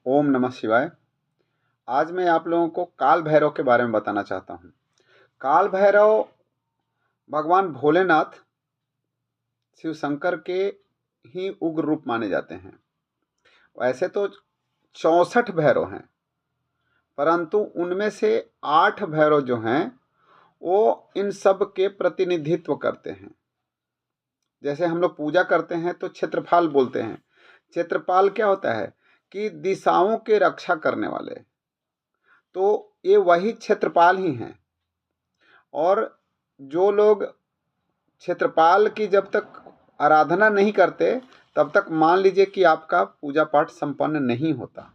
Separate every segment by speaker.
Speaker 1: ओम नमः शिवाय। आज मैं आप लोगों को काल भैरव के बारे में बताना चाहता हूँ। काल भैरव भगवान भोलेनाथ शिव शंकर के ही उग्र रूप माने जाते हैं। वैसे तो 64 भैरव हैं, परंतु उनमें से 8 भैरव जो हैं वो इन सब के प्रतिनिधित्व करते हैं। जैसे हम लोग पूजा करते हैं तो क्षेत्रपाल बोलते हैं। क्षेत्रपाल क्या होता है कि दिशाओं के रक्षा करने वाले, तो ये वही क्षेत्रपाल ही हैं। और जो लोग क्षेत्रपाल की जब तक आराधना नहीं करते तब तक मान लीजिए कि आपका पूजा पाठ संपन्न नहीं होता।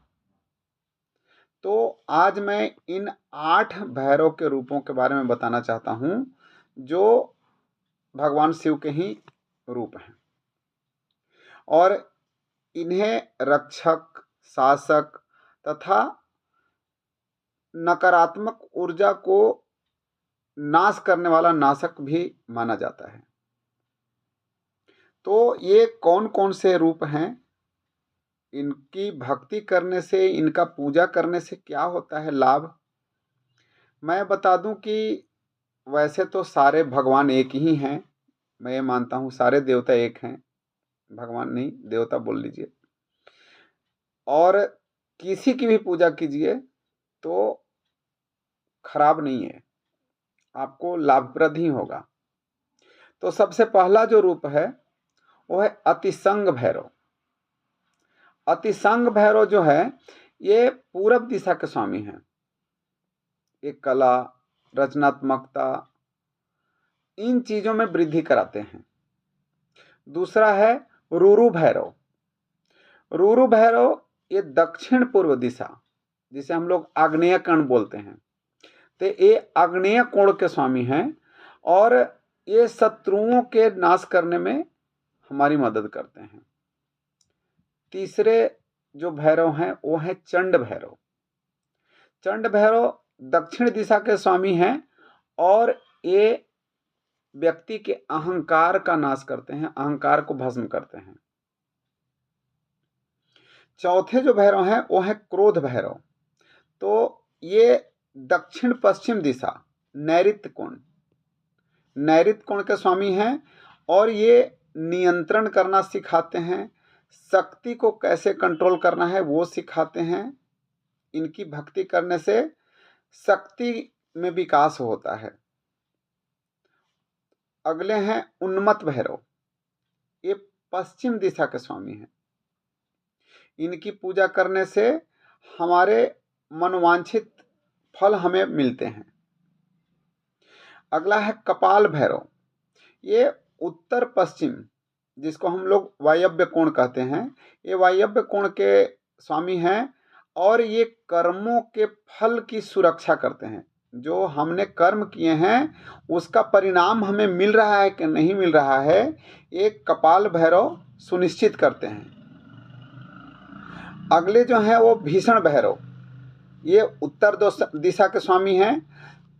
Speaker 1: तो आज मैं इन 8 भैरव के रूपों के बारे में बताना चाहता हूँ जो भगवान शिव के ही रूप हैं, और इन्हें रक्षक, शासक तथा नकारात्मक ऊर्जा को नाश करने वाला नाशक भी माना जाता है। तो ये कौन कौन से रूप हैं, इनकी भक्ति करने से, इनका पूजा करने से क्या होता है लाभ, मैं बता दूं कि वैसे तो सारे भगवान एक ही हैं। मैं ये मानता हूँ सारे देवता एक हैं, भगवान नहीं देवता बोल लीजिए। और किसी की भी पूजा कीजिए तो खराब नहीं है, आपको लाभप्रद ही होगा। तो सबसे पहला जो रूप है वो है अतिसंग भैरव। अतिसंग भैरव जो है ये पूरब दिशा के स्वामी हैं। ये कला, रचनात्मकता, इन चीजों में वृद्धि कराते हैं। दूसरा है रूरू भैरव। रूरू भैरव ये दक्षिण पूर्व दिशा, जिसे हम लोग आग्नेय कर्ण बोलते हैं, तो ये आग्नेय कोण के स्वामी हैं और ये शत्रुओं के नाश करने में हमारी मदद करते हैं। तीसरे जो भैरव हैं वो है चंड भैरव। चंड भैरव दक्षिण दिशा के स्वामी हैं और ये व्यक्ति के अहंकार का नाश करते हैं, अहंकार को भस्म करते हैं। चौथे जो भैरव हैं वो है क्रोध भैरव। तो ये दक्षिण पश्चिम दिशा, नैऋत्य कोण, नैऋत्य कोण के स्वामी हैं और ये नियंत्रण करना सिखाते हैं, शक्ति को कैसे कंट्रोल करना है वो सिखाते हैं। इनकी भक्ति करने से शक्ति में विकास होता है। अगले हैं उन्मत्त भैरव। ये पश्चिम दिशा के स्वामी हैं। इनकी पूजा करने से हमारे मनोवांछित फल हमें मिलते हैं। अगला है कपाल भैरव। ये उत्तर पश्चिम, जिसको हम लोग वायव्य कोण कहते हैं, ये वायव्य कोण के स्वामी हैं और ये कर्मों के फल की सुरक्षा करते हैं। जो हमने कर्म किए हैं उसका परिणाम हमें मिल रहा है कि नहीं मिल रहा है, एक कपाल भैरव सुनिश्चित करते हैं। अगले जो हैं वो भीषण भैरव। ये उत्तर दिशा के स्वामी हैं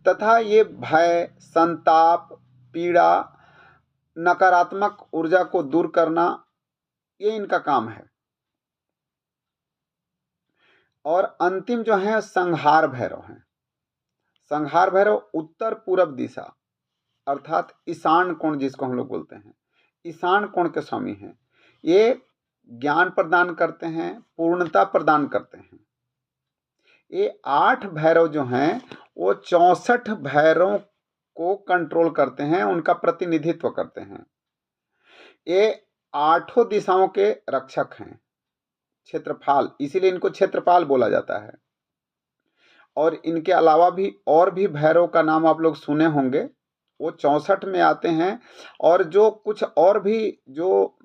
Speaker 1: तथा ये भय, संताप, पीड़ा, नकारात्मक ऊर्जा को दूर करना, ये इनका काम है। और अंतिम जो है संहार भैरव हैं। संहार भैरव उत्तर पूरब दिशा अर्थात ईशान कोण, जिसको हम लोग बोलते हैं, ईशान कोण के स्वामी हैं। ये ज्ञान प्रदान करते हैं, पूर्णता प्रदान करते हैं। ये 8 भैरव जो हैं वो 64 भैरवों को कंट्रोल करते हैं, उनका प्रतिनिधित्व करते हैं। ये 8 दिशाओं के रक्षक हैं, क्षेत्रपाल, इसीलिए इनको क्षेत्रपाल बोला जाता है। और इनके अलावा भी और भी भैरव का नाम आप लोग सुने होंगे, वो 64 में आते हैं। और जो कुछ और भी जो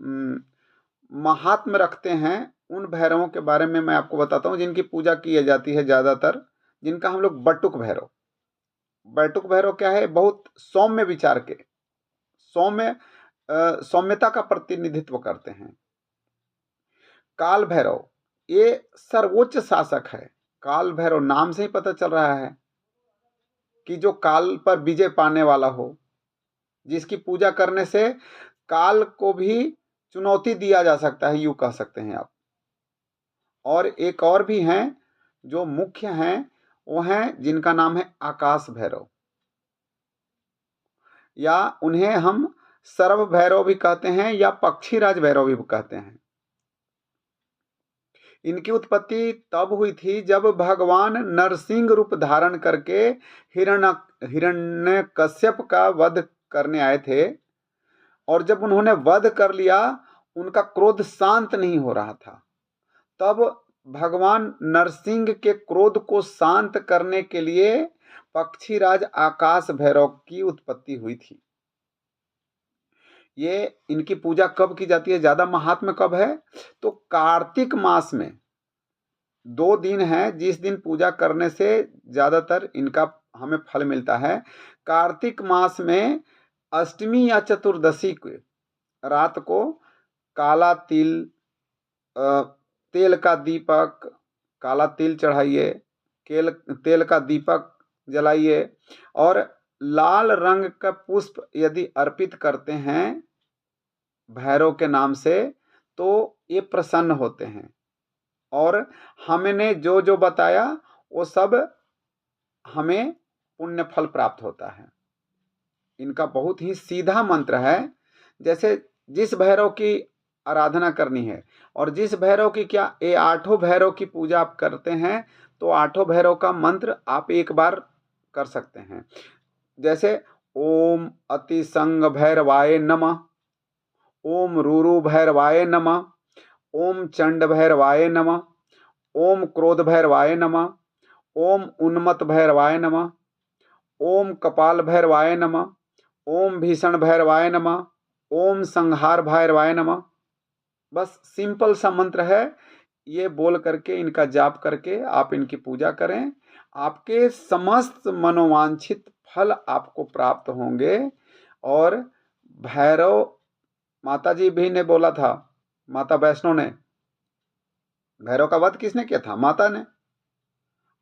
Speaker 1: महात्म रखते हैं उन भैरवों के बारे में मैं आपको बताता हूँ, जिनकी पूजा की जाती है ज़्यादातर, जिनका हम लोग बटुक भैरव। बटुक भैरव क्या है, बहुत सौम्य विचार के, सौम्यता का प्रतिनिधित्व करते हैं। काल भैरव ये सर्वोच्च शासक है। काल भैरव नाम से ही पता चल रहा है कि जो काल पर विजय पाने वाला हो, जिसकी पूजा करने से काल को भी चुनौती दिया जा सकता है, यूं कह सकते हैं आप। और एक और भी हैं जो मुख्य हैं, वो हैं जिनका नाम है आकाश भैरव, या उन्हें हम सर्व भैरव भी कहते हैं या पक्षीराज भैरव भी कहते हैं। इनकी उत्पत्ति तब हुई थी जब भगवान नरसिंह रूप धारण करके हिरण्यकश्यप का वध करने आए थे, और जब उन्होंने वध कर लिया, उनका क्रोध शांत नहीं हो रहा था। तब भगवान नरसिंह के क्रोध को शांत करने के लिए पक्षीराज आकाश भैरव की उत्पत्ति हुई थी। ये इनकी पूजा कब की जाती है, ज़्यादा महात्म्य कब है, तो कार्तिक मास में 2 दिन है जिस दिन पूजा करने से ज़्यादातर इनका हमें फल मिलता है। कार्तिक मास में अष्टमी या चतुर्दशी को रात को काला तिल, तेल का दीपक, काला तिल चढ़ाइए, तेल का दीपक जलाइए, और लाल रंग का पुष्प यदि अर्पित करते हैं भैरव के नाम से, तो ये प्रसन्न होते हैं। और हमने जो जो बताया वो सब हमें पुण्य फल प्राप्त होता है। इनका बहुत ही सीधा मंत्र है। जैसे जिस भैरव की आराधना करनी है और जिस भैरव की क्या, ये 8 भैरव की पूजा आप करते हैं तो 8 भैरव का मंत्र आप एक बार कर सकते हैं। जैसे ओम अतिसंग भैरवाय नमः, ओम रूरु भैरवाय नमः, ओम चंड भैरवाय नमः, ओम क्रोध भैरवाय नमः, ओम उन्मत्त भैरवाय नमः, ओम कपाल भैरवाय नमः, ओम भीषण भैरवाय नमः, ओम संहार भैरवाय नमः। बस सिंपल सा मंत्र है, ये बोल करके इनका जाप करके आप इनकी पूजा करें, आपके समस्त मनोवांछित फल आपको प्राप्त होंगे। और भैरव माता जी भी ने बोला था, माता वैष्णो ने, भैरव का वध किसने किया था, माता ने।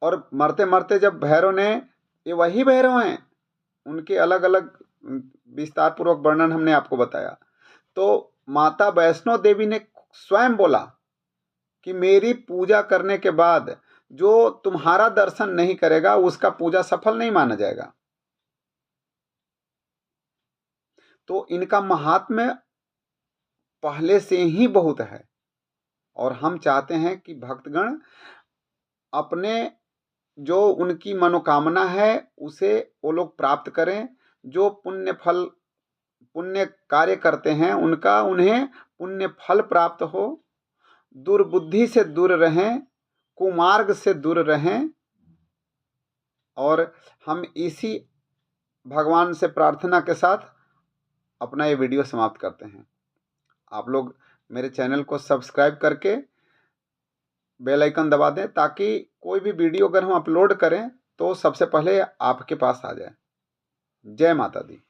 Speaker 1: और मरते मरते जब भैरव ने, ये वही भैरव हैं, उनके अलग अलग विस्तार पूर्वक वर्णन हमने आपको बताया। तो माता वैष्णो देवी ने स्वयं बोला कि मेरी पूजा करने के बाद जो तुम्हारा दर्शन नहीं करेगा उसका पूजा सफल नहीं माना जाएगा। तो इनका महात्म्य पहले से ही बहुत है, और हम चाहते हैं कि भक्तगण अपने जो उनकी मनोकामना है उसे वो लोग प्राप्त करें। जो पुण्य कार्य करते हैं उनका उन्हें पुण्य फल प्राप्त हो, दुर्बुद्धि से दूर रहें, कुमार्ग से दूर रहें। और हम इसी भगवान से प्रार्थना के साथ अपना ये वीडियो समाप्त करते हैं। आप लोग मेरे चैनल को सब्सक्राइब करके बेल आइकन दबा दें, ताकि कोई भी वीडियो अगर हम अपलोड करें तो सबसे पहले आपके पास आ जाए। जय माता दी।